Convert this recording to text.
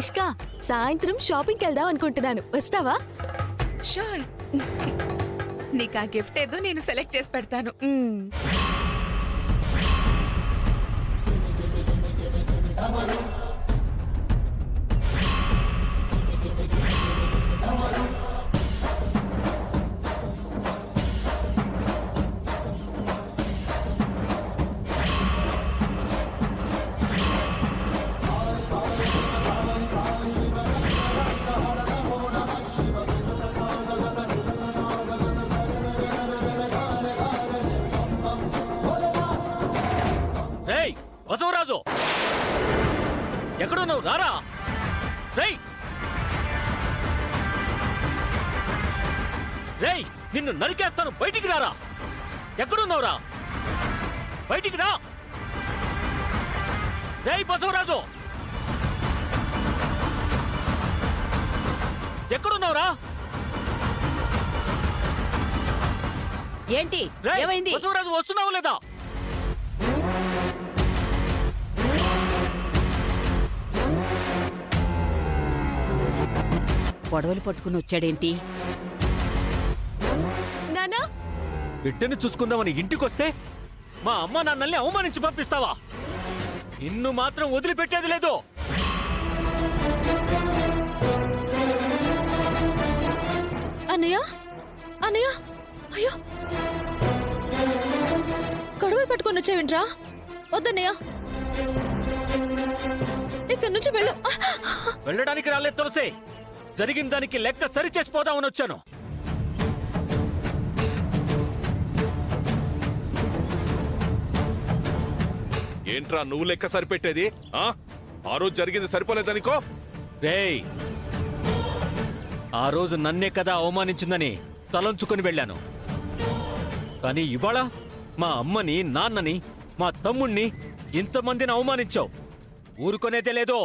అనుష్క, సాయంత్రం షాపింగ్కి వెళ్దాం అనుకుంటున్నాను, వస్తావా? షూర్. నీకు ఆ గిఫ్ట్ ఏదో నేను సెలెక్ట్ చేసి పెడతాను. రేయ్ బసవరాజు, ఎక్కడున్నావు? రారా. రేయ్ రేయ్, నిన్ను నరికేస్తాను, బయటికి రారా. ఎక్కడున్నావురా? బయటికి రా. రేయ్ బసవరాజు, ఎక్కడున్నావురా? ఏంటి రేయ్ ఏమైంది? బసవరాజు, వస్తున్నావు లేదా? గొడవలు పట్టుకుని వచ్చాడేంటి? నానా, బిడ్డని చూసుకుందామని ఇంటికొస్తే మా అమ్మ నాన్నల్ని అవమానించి పంపిస్తావా? నిన్ను మాత్రం వదిలిపెట్టేది లేదు. అన్నయ్య, అన్నయ్య, అయ్యో, గొడవలు పట్టుకొని వచ్చావేంట్రా? వద్దన్నయ్య, ఇక్కడి నుంచి వెళ్ళు. వెళ్ళడానికి రాలేదు తులసి, జరిగిన దానికి లెక్క సరి చేసిపోదామని వచ్చాను. ఏంట్రా నువ్వు లెక్క సరిపెట్టేది? ఆ రోజు జరిగింది సరిపోలేదనికో. రేయ్, ఆ రోజు నన్నే కదా అవమానించిందని తలంచుకొని వెళ్ళాను. కానీ ఇవాళ మా అమ్మని, నాన్నని, మా తమ్ముణ్ణి, ఇంతమందిని అవమానించావు. ఊరుకొనేదే లేదో.